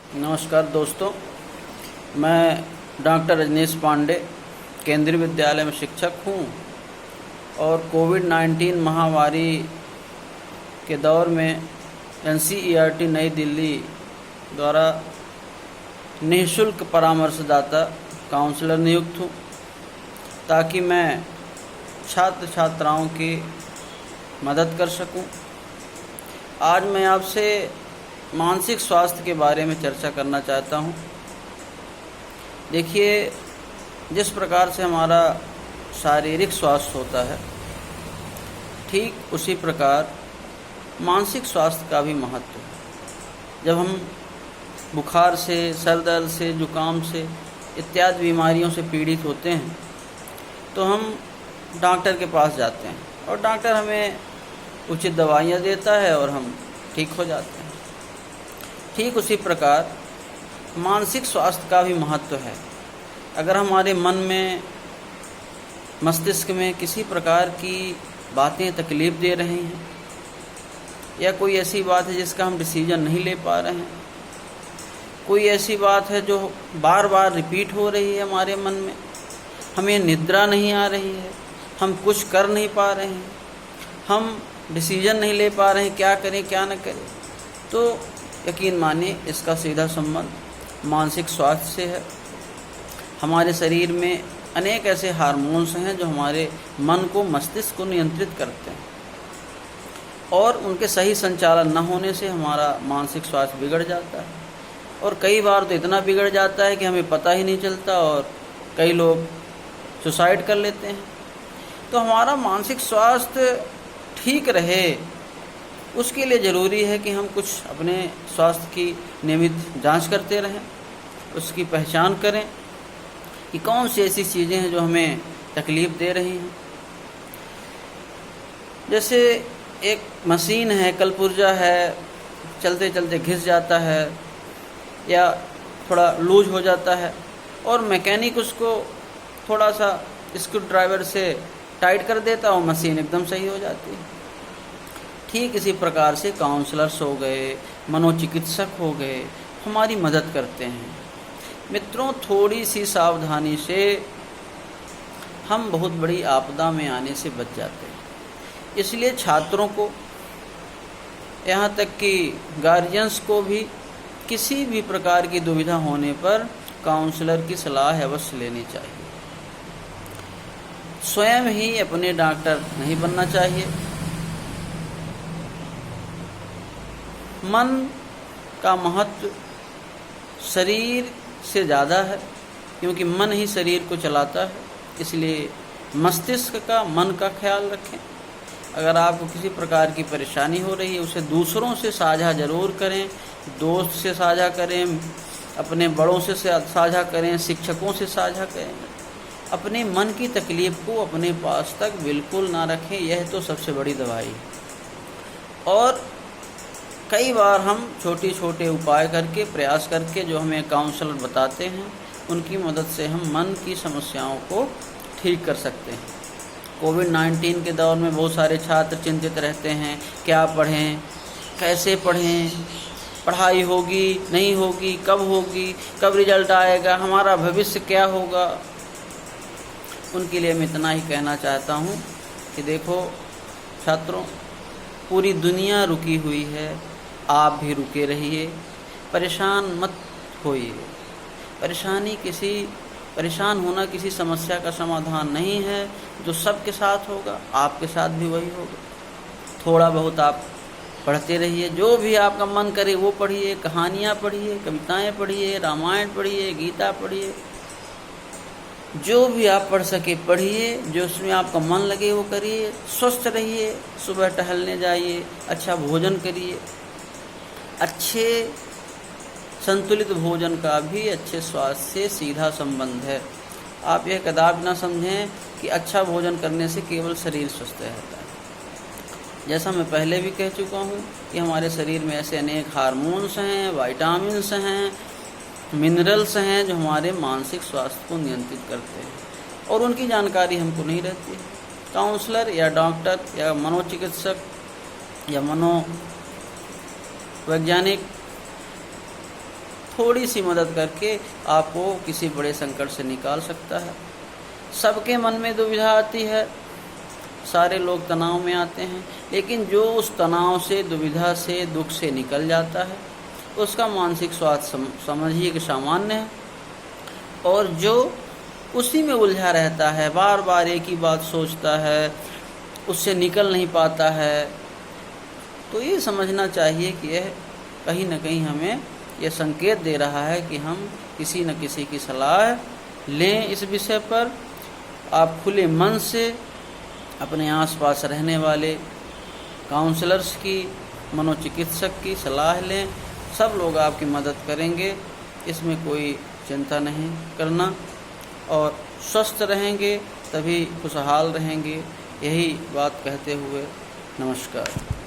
नमस्कार दोस्तों, मैं डॉक्टर रजनीश पांडे केंद्रीय विद्यालय में शिक्षक हूँ और कोविड-19 महामारी के दौर में NCERT नई दिल्ली द्वारा निःशुल्क परामर्शदाता काउंसलर नियुक्त हूँ ताकि मैं छात्र छात्राओं की मदद कर सकूँ। आज मैं आपसे मानसिक स्वास्थ्य के बारे में चर्चा करना चाहता हूँ। देखिए, जिस प्रकार से हमारा शारीरिक स्वास्थ्य होता है, ठीक उसी प्रकार मानसिक स्वास्थ्य का भी महत्व है। जब हम बुखार से, सर दर्द से, जुकाम से इत्यादि बीमारियों से पीड़ित होते हैं तो हम डॉक्टर के पास जाते हैं और डॉक्टर हमें उचित दवाइयाँ देता है और हम ठीक हो जाते हैं। ठीक उसी प्रकार मानसिक स्वास्थ्य का भी महत्व है। अगर हमारे मन में, मस्तिष्क में किसी प्रकार की बातें तकलीफ़ दे रही हैं या कोई ऐसी बात है जिसका हम डिसीजन नहीं ले पा रहे हैं, कोई ऐसी बात है जो बार बार रिपीट हो रही है हमारे मन में, हमें निद्रा नहीं आ रही है, हम कुछ कर नहीं पा रहे हैं, हम डिसीजन नहीं ले पा रहे हैं क्या करें क्या न करें, तो यकीन मानिए इसका सीधा संबंध मानसिक स्वास्थ्य से है। हमारे शरीर में अनेक ऐसे हार्मोन्स हैं जो हमारे मन को, मस्तिष्क को नियंत्रित करते हैं और उनके सही संचालन न होने से हमारा मानसिक स्वास्थ्य बिगड़ जाता है और कई बार तो इतना बिगड़ जाता है कि हमें पता ही नहीं चलता और कई लोग सुसाइड कर लेते हैं। तो हमारा मानसिक स्वास्थ्य ठीक रहे उसके लिए ज़रूरी है कि हम कुछ अपने स्वास्थ्य की नियमित जांच करते रहें, उसकी पहचान करें कि कौन सी ऐसी चीज़ें हैं जो हमें तकलीफ़ दे रही हैं। जैसे एक मशीन है, कलपुर्जा है, चलते चलते घिस जाता है या थोड़ा लूज हो जाता है और मैकेनिक उसको थोड़ा सा स्क्रू ड्राइवर से टाइट कर देता और मशीन एकदम सही हो जाती है। ठीक इसी प्रकार से काउंसलर्स हो गए, मनोचिकित्सक हो गए, हमारी मदद करते हैं। मित्रों, थोड़ी सी सावधानी से हम बहुत बड़ी आपदा में आने से बच जाते हैं। इसलिए छात्रों को, यहाँ तक कि गार्जियंस को भी किसी भी प्रकार की दुविधा होने पर काउंसलर की सलाह अवश्य लेनी चाहिए। स्वयं ही अपने डॉक्टर नहीं बनना चाहिए। मन का महत्व शरीर से ज़्यादा है क्योंकि मन ही शरीर को चलाता है। इसलिए मस्तिष्क का, मन का ख्याल रखें। अगर आपको किसी प्रकार की परेशानी हो रही है उसे दूसरों से साझा ज़रूर करें, दोस्त से साझा करें, अपने बड़ों से साझा करें, शिक्षकों से साझा करें। अपने मन की तकलीफ़ को अपने पास तक बिल्कुल ना रखें, यह तो सबसे बड़ी दवाई है। और कई बार हम छोटे छोटे उपाय करके, प्रयास करके, जो हमें काउंसलर बताते हैं उनकी मदद से हम मन की समस्याओं को ठीक कर सकते हैं। कोविड-19 के दौर में बहुत सारे छात्र चिंतित रहते हैं, क्या पढ़ें, कैसे पढ़ें, पढ़ाई होगी नहीं होगी, कब रिजल्ट आएगा, हमारा भविष्य क्या होगा। उनके लिए मैं इतना ही कहना चाहता हूँ कि देखो छात्रों, पूरी दुनिया रुकी हुई है, आप भी रुके रहिए, परेशान मत होइए। परेशान होना किसी समस्या का समाधान नहीं है। जो सबके साथ होगा आपके साथ भी वही होगा। थोड़ा बहुत आप पढ़ते रहिए, जो भी आपका मन करे वो पढ़िए, कहानियाँ पढ़िए, कविताएं पढ़िए, रामायण पढ़िए, गीता पढ़िए, जो भी आप पढ़ सके पढ़िए, जो उसमें आपका मन लगे वो करिए। स्वस्थ रहिए, सुबह टहलने जाइए, अच्छा भोजन करिए। अच्छे संतुलित भोजन का भी अच्छे स्वास्थ्य से सीधा संबंध है। आप यह कदापि ना समझें कि अच्छा भोजन करने से केवल शरीर स्वस्थ रहता है। जैसा मैं पहले भी कह चुका हूँ कि हमारे शरीर में ऐसे अनेक हार्मोन्स हैं, विटामिन्स हैं, मिनरल्स हैं जो हमारे मानसिक स्वास्थ्य को नियंत्रित करते हैं और उनकी जानकारी हमको नहीं रहती है। काउंसलर या डॉक्टर या मनोचिकित्सक या मनोवैज्ञानिक थोड़ी सी मदद करके आपको किसी बड़े संकट से निकाल सकता है। सबके मन में दुविधा आती है, सारे लोग तनाव में आते हैं, लेकिन जो उस तनाव से, दुविधा से, दुख से निकल जाता है उसका मानसिक स्वास्थ्य समझिए कि सामान्य है। और जो उसी में उलझा रहता है, बार बार एक ही बात सोचता है, उससे निकल नहीं पाता है, तो ये समझना चाहिए कि यह कहीं न कहीं हमें यह संकेत दे रहा है कि हम किसी न किसी की सलाह लें इस विषय पर। आप खुले मन से अपने आसपास रहने वाले काउंसलर्स की, मनोचिकित्सक की सलाह लें, सब लोग आपकी मदद करेंगे, इसमें कोई चिंता नहीं करना। और स्वस्थ रहेंगे तभी खुशहाल रहेंगे, यही बात कहते हुए नमस्कार।